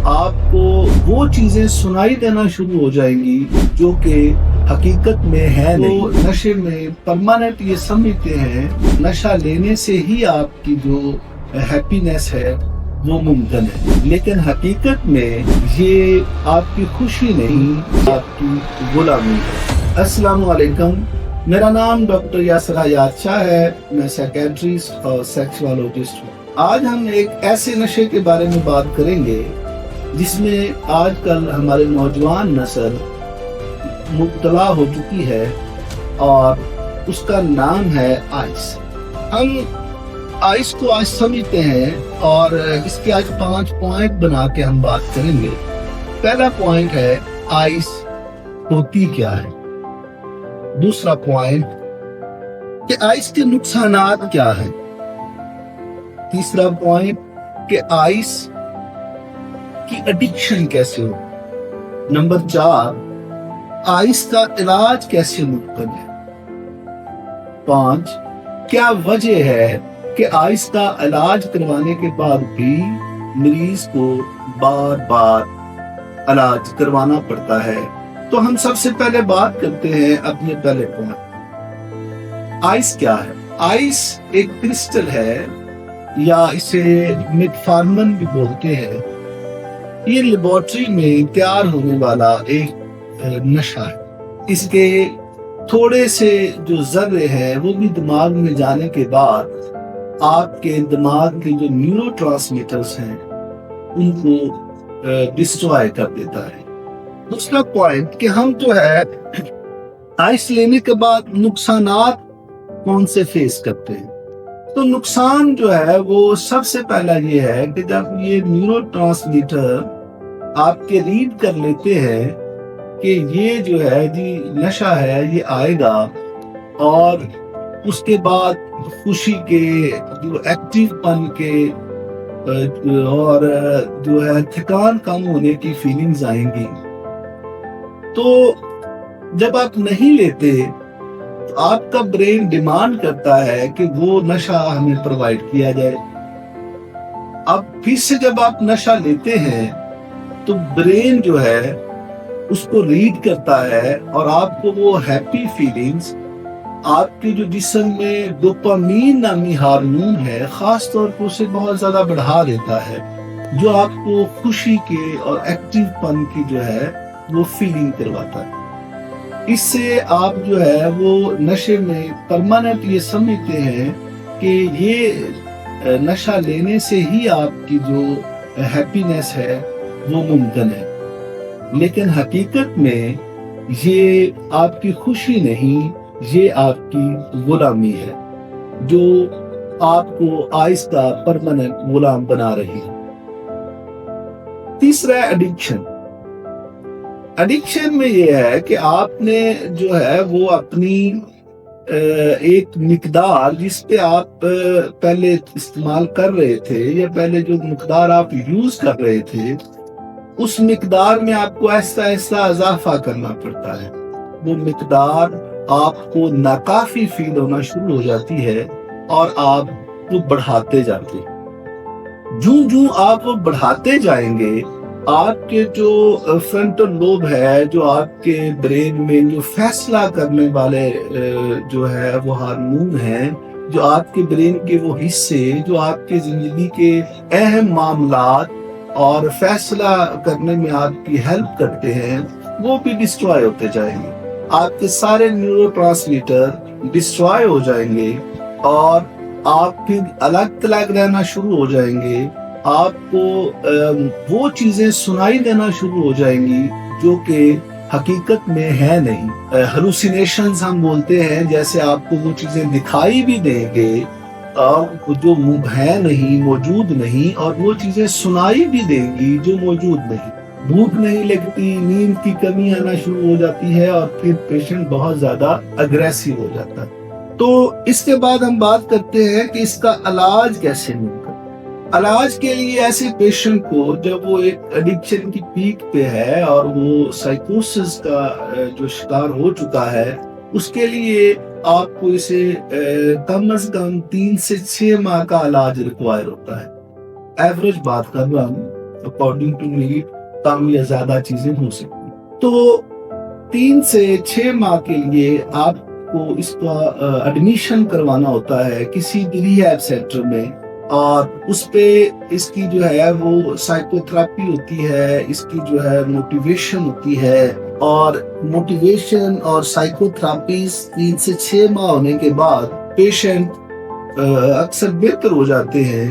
آپ کو وہ چیزیں سنائی دینا شروع ہو جائیں گی جو کہ حقیقت میں ہے نہیں۔ تو نشے میں پرماننٹ یہ سمجھتے ہیں نشہ لینے سے ہی آپ کی جو ہیپینس ہے وہ ممکن ہے، لیکن حقیقت میں یہ آپ کی خوشی نہیں، آپ کی غلامی ہے۔ السلام علیکم، میرا نام ڈاکٹر یاسر حیات شاہ ہے، میں سائیکیٹرسٹ اور سیکسولوجسٹ ہوں۔ آج ہم ایک ایسے نشے کے بارے میں بات کریں گے جس میں آج کل ہمارے نوجوان نسل مبتلا ہو چکی ہے اور اس کا نام ہے آئس۔ ہم آئس کو آج سمجھتے ہیں اور اس کے آج 5 پوائنٹ بنا کے ہم بات کریں گے۔ پہلا پوائنٹ ہے آئس ہوتی کیا ہے۔ دوسرا پوائنٹ کہ آئس کے نقصانات کیا ہیں۔ تیسرا پوائنٹ کہ آئس کی ایڈکشن کیسے ہو۔ نمبر 4 آئس کا علاج کیسے ممکن ہے۔ 5 کیا وجہ ہے کہ آئس کا علاج کروانے کے بعد بھی مریض کو بار بار علاج کروانا پڑتا ہے۔ تو ہم سب سے پہلے بات کرتے ہیں اپنے پہلے پوائنٹ، آئس کیا ہے۔ آئس ایک کرسٹل ہے یا اسے میٹفارمن بھی بولتے ہیں۔ یہ لیبارٹری میں تیار ہونے والا ایک نشہ ہے۔ اس کے تھوڑے سے جو ذرے ہیں وہ بھی دماغ میں جانے کے بعد آپ کے دماغ کے جو نیورو ٹرانسمیٹرز ہیں ان کو ڈسٹرائے کر دیتا ہے۔ دوسرا پوائنٹ کہ ہم جو ہے آئس لینے کے بعد نقصانات کون سے فیس کرتے ہیں۔ تو نقصان جو ہے وہ سب سے پہلا یہ ہے کہ جب یہ نیورو ٹرانسمیٹر آپ کے ریڈ کر لیتے ہیں کہ یہ جو ہے جی نشہ ہے یہ آئے گا، اور اس کے بعد خوشی کے جو ایکٹیو پن کے اور جو ہے تھکان کم ہونے کی فیلنگز آئیں گی۔ تو جب آپ نہیں لیتے تو آپ کا برین ڈیمانڈ کرتا ہے کہ وہ نشہ ہمیں پرووائڈ کیا جائے۔ اب پھر سے جب آپ نشہ لیتے ہیں تو برین جو ہے اس کو ریڈ کرتا ہے اور آپ کو وہ ہیپی فیلنگز، آپ کے جو جسم میں ڈوپامین نامی ہارمون ہے خاص طور پر اسے بہت زیادہ بڑھا دیتا ہے، جو آپ کو خوشی کے اور ایکٹیو پن کی جو ہے وہ فیلنگ کرواتا ہے۔ اس سے آپ جو ہے وہ نشے میں پرماننٹ یہ سمجھتے ہیں کہ یہ نشہ لینے سے ہی آپ کی جو ہیپینس ہے وہ ممکن ہے، لیکن حقیقت میں یہ آپ کی خوشی نہیں، یہ آپ کی غلامی ہے جو آپ کو آئس کا پرماننٹ غلام بنا رہی ہے۔ تیسرا ایڈکشن۔ ایڈکشن میں یہ ہے کہ آپ نے جو ہے وہ اپنی ایک مقدار جس پہ آپ پہلے استعمال کر رہے تھے یا پہلے جو مقدار آپ یوز کر رہے تھے اس مقدار میں آپ کو ایسا اضافہ کرنا پڑتا ہے۔ وہ مقدار آپ کو ناکافی فیل ہونا شروع ہو جاتی ہے اور آپ وہ بڑھاتے جاتے ہیں۔ جوں آپ وہ بڑھاتے جائیں گے آپ کے جو فرنٹل لوب ہے، جو آپ کے برین میں جو فیصلہ کرنے والے جو ہے وہ ہارمون ہیں، جو آپ کے برین کے وہ حصے جو آپ کے زندگی کے اہم معاملات اور فیصلہ کرنے میں آپ کی ہیلپ کرتے ہیں، وہ بھی ڈسٹرائے ہوتے جائیں گے۔ آپ کے سارے نیورو ٹرانسمیٹر ڈسٹرائے ہو جائیں گے اور آپ پھر الگ تلگ رہنا شروع ہو جائیں گے۔ آپ کو وہ چیزیں سنائی دینا شروع ہو جائیں گی جو کہ حقیقت میں ہے نہیں۔ ہلوسینیشنز ہم بولتے ہیں، جیسے آپ کو وہ چیزیں دکھائی بھی دیں گے اور جو ہے نہیں، موجود نہیں، اور وہ چیزیں سنائی بھی دیں گی جو موجود نہیں۔ بھوک نہیں لگتی، نیند کی کمی آنا شروع ہو جاتی ہے اور پھر پیشنٹ بہت زیادہ اگریسو ہو جاتا ہے۔ تو اس کے بعد ہم بات کرتے ہیں کہ اس کا علاج کیسے ممکن۔ علاج کے لیے ایسے پیشنٹ کو جب وہ ایک ایڈکشن کی پیک پہ ہے اور وہ سائیکوسس کا جو شکار ہو چکا ہے، اس کے لیے آپ کو اسے کم از کم 3 سے 6 ماہ کا علاج ریکوائر ہوتا ہے۔ ایوریج بات کر رہا ہوں، اکارڈنگ ٹو نیڈ کم یا زیادہ چیزیں ہو سکتی. تو 3 سے 6 ماہ کے لیے آپ کو اس کا ایڈمیشن کروانا ہوتا ہے کسی ریہیب سینٹر میں, اور اس پہ اس کی جو ہے وہ سائیکو تھراپی ہوتی ہے, اس کی جو ہے موٹیویشن ہوتی ہے, اور موٹیویشن اور سائیکو تھراپیز 3 سے 6 ماہ ہونے کے بعد پیشنٹ اکثر بہتر ہو جاتے ہیں,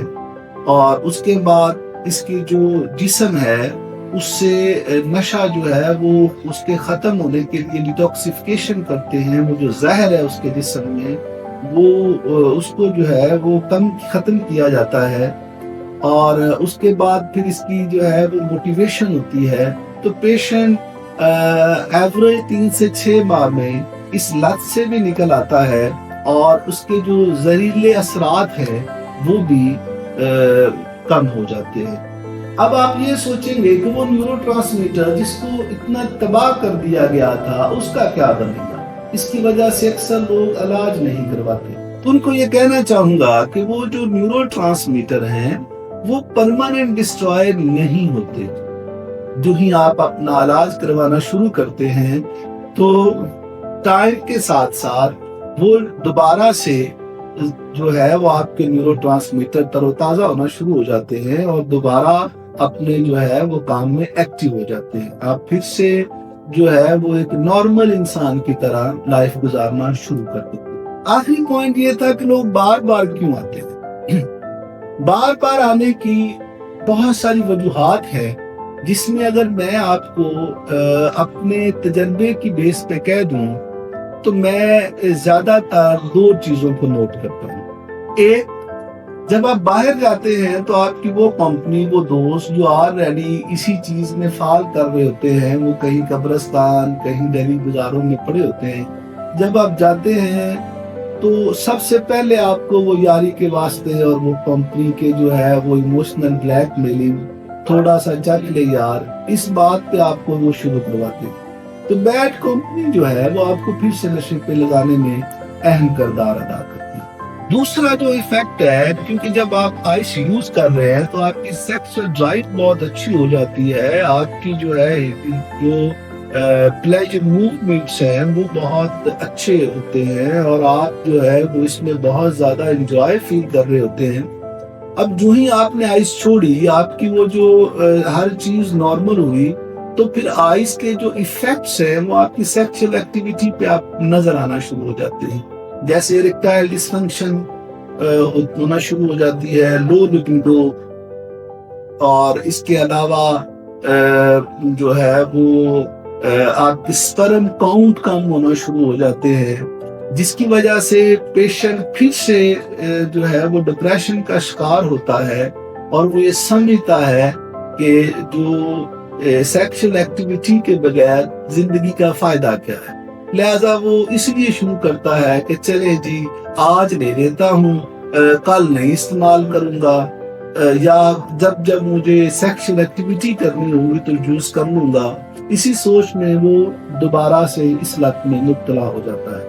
اور اس کے بعد اس کی جو جسم ہے اس سے نشہ جو ہے وہ اس کے ختم ہونے کے لیے ڈیٹاکسیفیکیشن کرتے ہیں. وہ جو زہر ہے اس کے جسم میں وہ اس کو جو ہے وہ ختم کیا جاتا ہے, اور اس کے بعد پھر اس کی جو ہے وہ موٹیویشن ہوتی ہے. تو پیشنٹ ایوریج 3 سے 6 ماہ میں اس لت سے بھی نکل آتا ہے, اور اس کے جو زہریلے اثرات ہیں وہ بھی کم ہو جاتے ہیں. اب آپ یہ سوچیں گے کہ وہ نیورو ٹرانسمیٹر جس کو اتنا تباہ کر دیا گیا تھا اس کا کیا بنے گا؟ اس کی وجہ سے اکثر لوگ علاج نہیں کرواتے. تو ان کو یہ کہنا چاہوں گا کہ وہ جو نیورو ٹرانسمیٹر ہیں وہ پرماننٹ ڈسٹرائر نہیں ہوتے. جو ہی آپ اپنا علاج کروانا شروع کرتے ہیں تو ٹائم کے ساتھ ساتھ وہ دوبارہ سے جو ہے وہ آپ کے نیورو ٹرانسمیٹر تر و تازہ ہونا شروع ہو جاتے ہیں, اور دوبارہ اپنے جو ہے وہ کام میں ایکٹیو ہو جاتے ہیں. آپ پھر سے جو ہے وہ ایک نارمل انسان کی طرح لائف گزارنا شروع کر دیتے ہیں. آخری پوائنٹ یہ تھا کہ لوگ بار بار کیوں آتے ہیں. بار بار آنے کی بہت ساری وجوہات ہیں, جس میں اگر میں آپ کو اپنے تجربے کی بیس پہ کہہ دوں تو میں زیادہ تر 2 چیزوں کو نوٹ کرتا ہوں. ایک, جب آپ باہر جاتے ہیں تو آپ کی وہ کمپنی, وہ دوست جو آلریڈی اسی چیز میں فعال کر رہے ہوتے ہیں, وہ کہیں قبرستان کہیں دہلی بازاروں میں پڑے ہوتے ہیں, جب آپ جاتے ہیں تو سب سے پہلے آپ کو وہ یاری کے واسطے اور وہ کمپنی کے جو ہے وہ ایموشنل بلیک میلنگ, تھوڑا سا چل لے یار, اس بات پہ آپ کو وہ شروع کرواتے ہیں. تو بیڈ کمپنی جو ہے وہ آپ کو پھر سے نشے پہ لگانے میں اہم کردار ادا کرتی ہے. دوسرا جو ایفیکٹ ہے, کیونکہ جب آپ آئس یوز کر رہے ہیں تو آپ کی سیکسول ڈرائیو بہت اچھی ہو جاتی ہے, آپ کی جو ہے جو پلیجر موومنٹس ہیں وہ بہت اچھے ہوتے ہیں, اور آپ جو ہے وہ اس میں بہت زیادہ انجوائے فیل کر رہے ہوتے ہیں. اب جو ہی آپ نے آئس چھوڑی, آپ کی وہ جو ہر چیز نارمل ہوئی, تو پھر آئس کے جو ایفیکٹس ہیں وہ آپ کی سیکشل ایکٹیویٹی پہ آپ نظر آنا شروع ہو جاتے ہیں. جیسے اریکٹائل ڈسفنکشن ہونا شروع ہو جاتی ہے, لو لبیڈو, اور اس کے علاوہ جو ہے وہ آپ کے سپرم کاؤنٹ کم ہونا شروع ہو جاتے ہیں, جس کی وجہ سے پیشنٹ پھر سے جو ہے وہ ڈپریشن کا شکار ہوتا ہے, اور وہ یہ سمجھتا ہے کہ جو سیکشل ایکٹیویٹی کے بغیر زندگی کا فائدہ کیا ہے. لہذا وہ اس لیے شروع کرتا ہے کہ چلے جی آج لے لیتا ہوں, کل نہیں استعمال کروں گا, یا جب مجھے سیکشل ایکٹیویٹی کرنی ہوگی تو یوز کر لوں گا. اسی سوچ میں وہ دوبارہ سے اس لت میں مبتلا ہو جاتا ہے.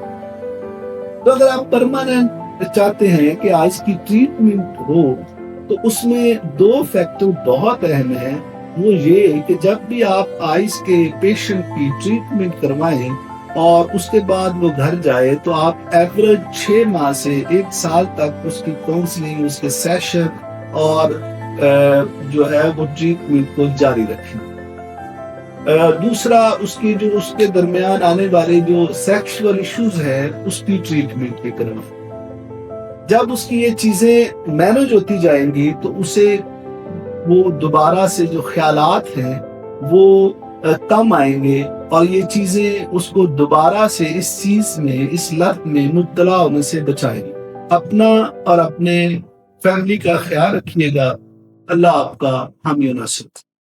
تو اگر آپ پرماننٹ چاہتے ہیں کہ آئس کی ٹریٹمنٹ ہو تو اس میں 2 فیکٹر بہت اہم ہیں. وہ یہ کہ جب بھی آپ آئس کے پیشنٹ کی ٹریٹمنٹ کروائیں اور اس کے بعد وہ گھر جائے تو آپ ایوریج 6 ماہ سے 1 سال تک اس کی کاؤنسلنگ, اس کے سیشن اور جو ہے وہ ٹریٹمنٹ کو جاری رکھیں. دوسرا, اس کے درمیان آنے والے جو سیکشول ایشوز ہیں اس کی ٹریٹمنٹ بھی کروائیں. جب اس کی یہ چیزیں مینج ہوتی جائیں گی تو اسے وہ دوبارہ سے جو خیالات ہیں وہ کم آئیں گے, اور یہ چیزیں اس کو دوبارہ سے اس چیز میں, اس لت میں مبتلا ہونے سے بچائیں گی. اپنا اور اپنے فیملی کا خیال رکھیے گا. اللہ آپ کا حامی و ناصر.